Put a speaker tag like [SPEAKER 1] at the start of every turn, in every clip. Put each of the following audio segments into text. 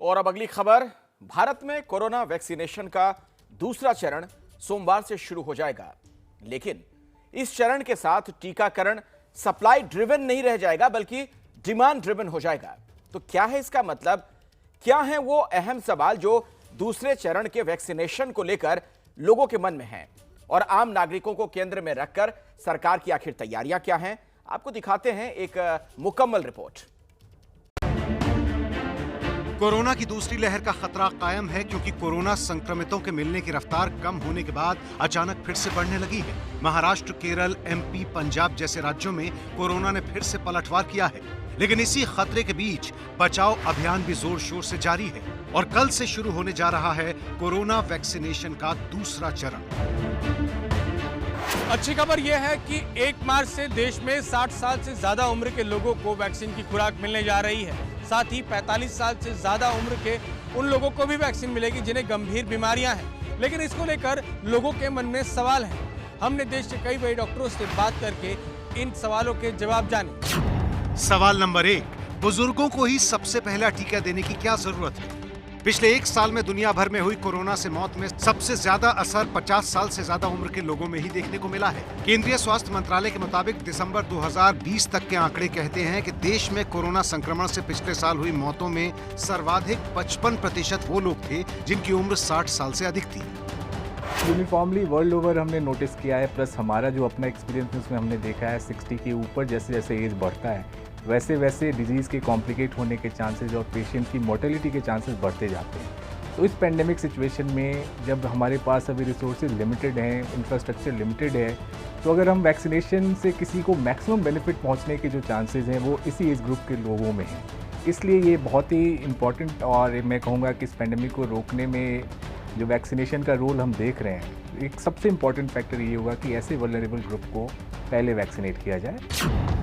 [SPEAKER 1] और अब अगली खबर, भारत में कोरोना वैक्सीनेशन का दूसरा चरण सोमवार से शुरू हो जाएगा। लेकिन इस चरण के साथ टीकाकरण सप्लाई ड्रिवन नहीं रह जाएगा, बल्कि डिमांड ड्रिवन हो जाएगा। तो क्या है इसका मतलब? क्या है वो अहम सवाल जो दूसरे चरण के वैक्सीनेशन को लेकर लोगों के मन में है, और आम नागरिकों को केंद्र में रखकर सरकार की आखिर तैयारियां क्या हैं? आपको दिखाते हैं एक मुकम्मल रिपोर्ट।
[SPEAKER 2] कोरोना की दूसरी लहर का खतरा कायम है, क्योंकि कोरोना संक्रमितों के मिलने की रफ्तार कम होने के बाद अचानक फिर से बढ़ने लगी है। महाराष्ट्र, केरल, एमपी, पंजाब जैसे राज्यों में कोरोना ने फिर से पलटवार किया है। लेकिन इसी खतरे के बीच बचाव अभियान भी जोर शोर से जारी है और कल से शुरू होने जा रहा है कोरोना वैक्सीनेशन का दूसरा चरण।
[SPEAKER 3] अच्छी खबर यह है कि 1 मार्च से देश में 60 साल से ज्यादा उम्र के लोगों को वैक्सीन की खुराक मिलने जा रही है। साथ ही 45 साल से ज्यादा उम्र के उन लोगों को भी वैक्सीन मिलेगी जिन्हें गंभीर बीमारियां हैं। लेकिन इसको लेकर लोगों के मन में सवाल है। हमने देश के कई बड़े डॉक्टरों से बात करके इन सवालों के जवाब जाने।
[SPEAKER 2] सवाल नंबर 1, बुजुर्गों को ही सबसे पहला टीका देने की क्या जरूरत है? पिछले 1 साल में दुनिया भर में हुई कोरोना से मौत में सबसे ज्यादा असर 50 साल से ज्यादा उम्र के लोगों में ही देखने को मिला है। केंद्रीय स्वास्थ्य मंत्रालय के मुताबिक दिसंबर 2020 तक के आंकड़े कहते हैं कि देश में कोरोना संक्रमण से पिछले साल हुई मौतों में सर्वाधिक 55% वो लोग थे जिनकी उम्र 60 साल से अधिक थी।
[SPEAKER 4] यूनिफॉर्मली वर्ल्ड ओवर हमने नोटिस किया है, प्लस हमारा जो अपना एक्सपीरियंस उसमें हमने देखा है 60 के ऊपर जैसे जैसे एज बढ़ता है वैसे वैसे डिजीज़ के कॉम्प्लिकेट होने के चांसेस और पेशेंट की मोर्टेलिटी के चांसेस बढ़ते जाते हैं। तो इस पेंडेमिक सिचुएशन में जब हमारे पास अभी रिसोर्सेज लिमिटेड हैं, इंफ्रास्ट्रक्चर लिमिटेड है, तो अगर हम वैक्सीनेशन से किसी को मैक्सिमम बेनिफिट पहुंचने के जो चांसेस हैं वो इसी एज ग्रुप के लोगों में हैं। इसलिए ये बहुत ही इम्पॉर्टेंट, और मैं कहूँगा कि इस पेंडेमिक को रोकने में जो वैक्सीनेशन का रोल हम देख रहे हैं, एक सबसे इम्पॉर्टेंट फैक्टर ये होगा कि ऐसे वल्नरेबल ग्रुप को पहले वैक्सीनेट किया जाए।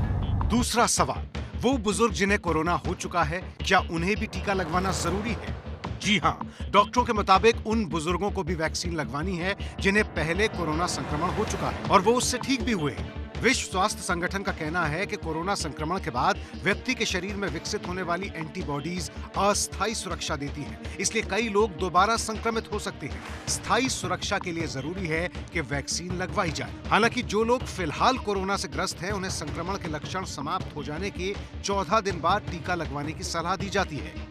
[SPEAKER 2] दूसरा सवाल, वो बुजुर्ग जिन्हें कोरोना हो चुका है, क्या उन्हें भी टीका लगवाना जरूरी है? जी हाँ, डॉक्टरों के मुताबिक उन बुजुर्गों को भी वैक्सीन लगवानी है जिन्हें पहले कोरोना संक्रमण हो चुका है और वो उससे ठीक भी हुए हैं। विश्व स्वास्थ्य संगठन का कहना है कि कोरोना संक्रमण के बाद व्यक्ति के शरीर में विकसित होने वाली एंटीबॉडीज अस्थायी सुरक्षा देती हैं, इसलिए कई लोग दोबारा संक्रमित हो सकते हैं। स्थायी सुरक्षा के लिए जरूरी है कि वैक्सीन लगवाई जाए। हालांकि जो लोग फिलहाल कोरोना से ग्रस्त हैं, उन्हें संक्रमण के लक्षण समाप्त हो जाने के 14 दिन बाद टीका लगवाने की सलाह दी जाती है।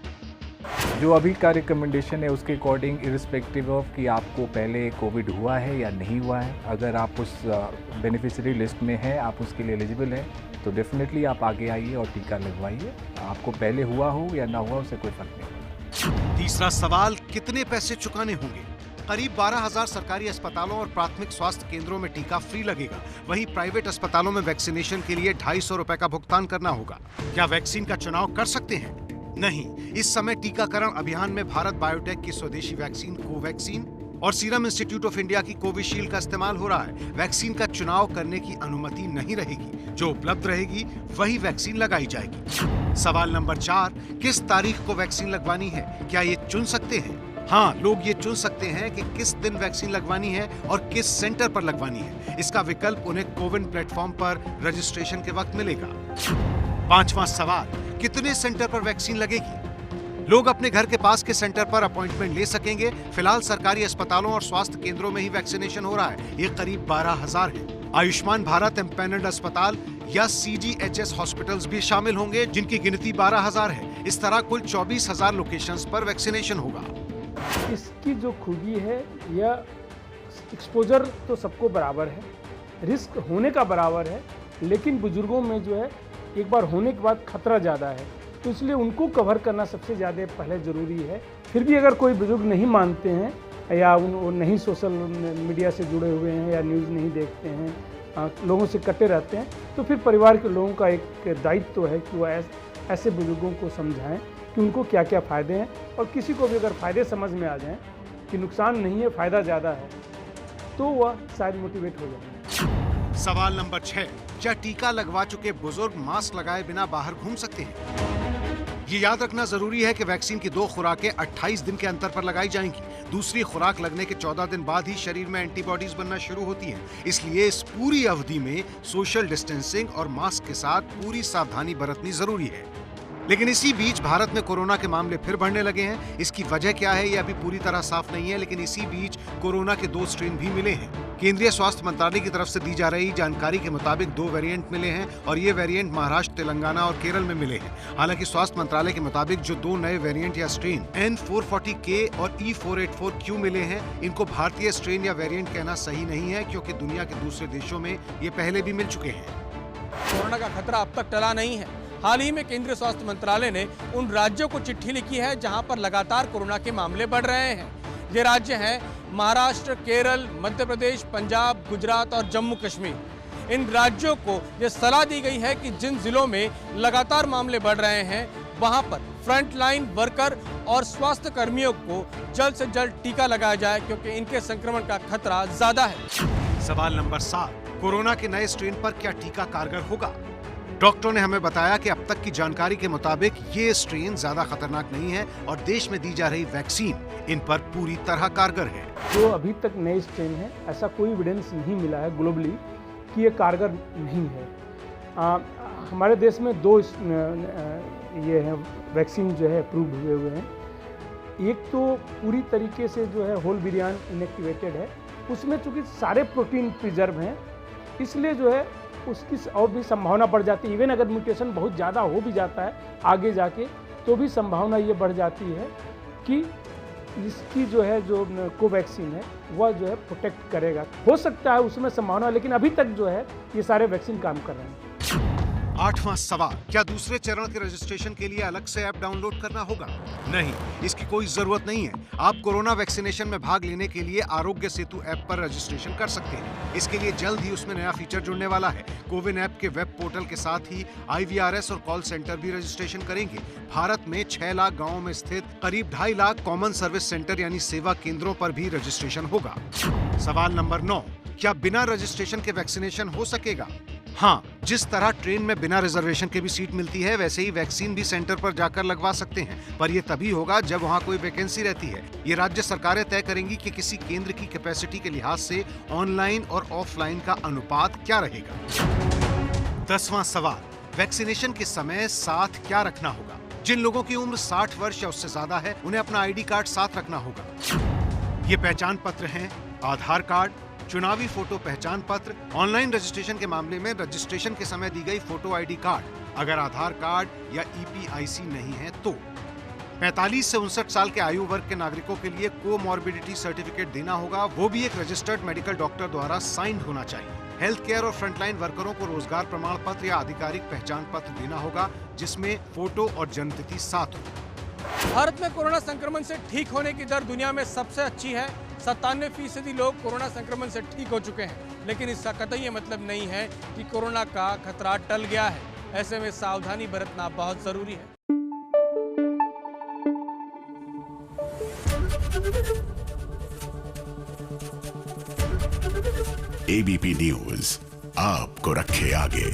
[SPEAKER 4] जो अभी का रिकमेंडेशन है उसके अकॉर्डिंग, इरिस्पेक्टिव ऑफ कि आपको पहले कोविड हुआ है या नहीं हुआ है, अगर आप उस बेनिफिशियरी लिस्ट में हैं, आप उसके लिए एलिजिबल हैं, तो डेफिनेटली आप आगे आइए और टीका लगवाइए। आपको पहले हुआ हो या ना हुआ उससे कोई फर्क नहीं।
[SPEAKER 2] तीसरा सवाल, कितने पैसे चुकाने होंगे? करीब 12,000 सरकारी अस्पतालों और प्राथमिक स्वास्थ्य केंद्रों में टीका फ्री लगेगा। वहीं प्राइवेट अस्पतालों में वैक्सीनेशन के लिए 250 रुपए का भुगतान करना होगा। क्या वैक्सीन का चुनाव कर सकते हैं? नहीं। इस समय टीकाकरण अभियान में भारत बायोटेक की स्वदेशी वैक्सीन कोवैक्सीन और सीरम इंस्टीट्यूट ऑफ इंडिया की कोविशील्ड का इस्तेमाल हो रहा है। वैक्सीन का चुनाव करने की अनुमति नहीं रहेगी। जो उपलब्ध रहेगी वही वैक्सीन लगाई जाएगी। सवाल नंबर 4, किस तारीख को वैक्सीन लगवानी है? क्या ये चुन सकते हैं? हाँ, लोग ये चुन सकते हैं कि किस दिन वैक्सीन लगवानी है और किस सेंटर पर लगवानी है। इसका विकल्प उन्हें कोविन प्लेटफॉर्म पर रजिस्ट्रेशन के वक्त मिलेगा। 5वां सवाल, कितने सेंटर पर वैक्सीन लगेगी? लोग अपने घर के पास के सेंटर पर अपॉइंटमेंट ले सकेंगे। फिलहाल सरकारी अस्पतालों और स्वास्थ्य केंद्रों में ही वैक्सीनेशन हो रहा है। ये करीब 12,000 है। आयुष्मान भारत एम्पैनल्ड अस्पताल या CGHS हॉस्पिटल्स भी शामिल होंगे, जिनकी गिनती 12,000 है। इस तरह कुल 24,000 लोकेशंस पर वैक्सीनेशन होगा।
[SPEAKER 5] इसकी जो खूबी है, यह एक्सपोजर तो सबको बराबर है, रिस्क होने का बराबर है, लेकिन बुजुर्गों में जो है एक बार होने के बाद खतरा ज़्यादा है, तो इसलिए उनको कवर करना सबसे ज़्यादा पहले ज़रूरी है। फिर भी अगर कोई बुजुर्ग नहीं मानते हैं या वो नहीं सोशल मीडिया से जुड़े हुए हैं या न्यूज़ नहीं देखते हैं, लोगों से कटे रहते हैं, तो फिर परिवार के लोगों का एक दायित्व तो है कि वो ऐसे बुजुर्गों को समझाएं कि उनको क्या क्या फ़ायदे हैं, और किसी को भी अगर फ़ायदे समझ में आ जाएं कि नुकसान नहीं है, फ़ायदा ज़्यादा है, तो वह शायद मोटिवेट हो जाए।
[SPEAKER 2] सवाल नंबर 6, क्या टीका लगवा चुके बुजुर्ग मास्क लगाए बिना बाहर घूम सकते हैं? ये याद रखना जरूरी है कि वैक्सीन की 2 खुराकें 28 दिन के अंतर पर लगाई जाएंगी। दूसरी खुराक लगने के 14 दिन बाद ही शरीर में एंटीबॉडीज बनना शुरू होती हैं। इसलिए इस पूरी अवधि में सोशल डिस्टेंसिंग और मास्क के साथ पूरी सावधानी बरतनी जरूरी है। लेकिन इसी बीच भारत में कोरोना के मामले फिर बढ़ने लगे हैं। इसकी वजह क्या है, ये अभी पूरी तरह साफ नहीं है, लेकिन इसी बीच कोरोना के 2 स्ट्रेन भी मिले हैं। केंद्रीय स्वास्थ्य मंत्रालय की तरफ से दी जा रही जानकारी के मुताबिक 2 वेरिएंट मिले हैं और ये वेरिएंट महाराष्ट्र, तेलंगाना और केरल में मिले हैं। हालांकि स्वास्थ्य मंत्रालय के मुताबिक जो 2 नए वेरिएंट या स्ट्रेन N440K और E484Q मिले हैं, इनको भारतीय स्ट्रेन या वेरिएंट कहना सही नहीं है, क्योंकि दुनिया के दूसरे देशों में ये पहले भी मिल चुके हैं।
[SPEAKER 3] कोरोना का खतरा अब तक टला नहीं है। हाल ही में केंद्रीय स्वास्थ्य मंत्रालय ने उन राज्यों को चिट्ठी लिखी है जहां पर लगातार कोरोना के मामले बढ़ रहे हैं। ये राज्य हैं महाराष्ट्र, केरल, मध्य प्रदेश, पंजाब, गुजरात और जम्मू कश्मीर। इन राज्यों को ये सलाह दी गई है कि जिन जिलों में लगातार मामले बढ़ रहे हैं वहां पर फ्रंट लाइन वर्कर और स्वास्थ्य कर्मियों को जल्द से जल्द टीका लगाया जाए, क्योंकि इनके संक्रमण का खतरा ज्यादा है।
[SPEAKER 2] सवाल नंबर 7, कोरोना के नए स्ट्रेन पर क्या टीका कारगर होगा? डॉक्टरों ने हमें बताया कि अब तक की जानकारी के मुताबिक ये स्ट्रेन ज्यादा खतरनाक नहीं है और देश में दी जा रही वैक्सीन इन पर पूरी तरह कारगर है।
[SPEAKER 5] जो अभी तक नए स्ट्रेन है, ऐसा कोई एविडेंस नहीं मिला है ग्लोबली कि ये कारगर नहीं है। हमारे देश में 2 ये है वैक्सीन जो है अप्रूव हुए हैं। एक तो पूरी तरीके से जो है होल विरियान इनएक्टिवेटेड है, उसमें चूंकि सारे प्रोटीन प्रिजर्व हैं, इसलिए जो है उसकी और भी संभावना बढ़ जाती है। इवन अगर म्यूटेशन बहुत ज़्यादा हो भी जाता है आगे जाके, तो भी संभावना ये बढ़ जाती है कि इसकी जो है जो कोवैक्सीन है वह जो है प्रोटेक्ट करेगा। हो सकता है उसमें संभावना, लेकिन अभी तक जो है ये सारे वैक्सीन काम कर रहे हैं।
[SPEAKER 2] 8वां सवाल, क्या दूसरे चरण के रजिस्ट्रेशन के लिए अलग से ऐप डाउनलोड करना होगा? नहीं, इसकी कोई जरूरत नहीं है। आप कोरोना वैक्सीनेशन में भाग लेने के लिए आरोग्य सेतु ऐप पर रजिस्ट्रेशन कर सकते हैं। इसके लिए जल्द ही उसमें नया फीचर जुड़ने वाला है। कोविन ऐप के वेब पोर्टल के साथ ही IVRS और कॉल सेंटर भी रजिस्ट्रेशन करेंगे। भारत में 6 लाख गाँवों में स्थित करीब 2.5 लाख कॉमन सर्विस सेंटर यानी सेवा केंद्रों पर भी रजिस्ट्रेशन होगा। सवाल नंबर 9, क्या बिना रजिस्ट्रेशन के वैक्सीनेशन हो सकेगा? हाँ, जिस तरह ट्रेन में बिना रिजर्वेशन के भी सीट मिलती है, वैसे ही वैक्सीन भी सेंटर पर जाकर लगवा सकते हैं, पर यह तभी होगा जब वहाँ कोई वैकेंसी रहती है। ये राज्य सरकारें तय करेंगी कि किसी केंद्र की कैपेसिटी के लिहाज से ऑनलाइन और ऑफलाइन का अनुपात क्या रहेगा। 10वां सवाल, वैक्सीनेशन के समय साथ क्या रखना होगा? जिन लोगों की उम्र 60 वर्ष या उससे ज्यादा है, उन्हें अपना ID कार्ड साथ रखना होगा। ये पहचान पत्र हैं आधार कार्ड, चुनावी फोटो पहचान पत्र। ऑनलाइन रजिस्ट्रेशन के मामले में रजिस्ट्रेशन के समय दी गई फोटो ID कार्ड, अगर आधार कार्ड या EPIC नहीं है तो 45 से 59 साल के आयु वर्ग के नागरिकों के लिए कोमॉर्बिडिटी सर्टिफिकेट देना होगा, वो भी एक रजिस्टर्ड मेडिकल डॉक्टर द्वारा साइंड होना चाहिए। हेल्थ केयर और फ्रंटलाइन वर्करों को रोजगार प्रमाण पत्र या आधिकारिक पहचान पत्र देना होगा, जिसमें फोटो और जन्मतिथि साथ हो।
[SPEAKER 3] भारत में कोरोना संक्रमण से ठीक होने की दर दुनिया में सबसे अच्छी है। 97% लोग कोरोना संक्रमण से ठीक हो चुके हैं, लेकिन इसका कतई ये मतलब नहीं है कि कोरोना का खतरा टल गया है। ऐसे में सावधानी बरतना बहुत जरूरी है।
[SPEAKER 6] ABP न्यूज आपको रखे आगे।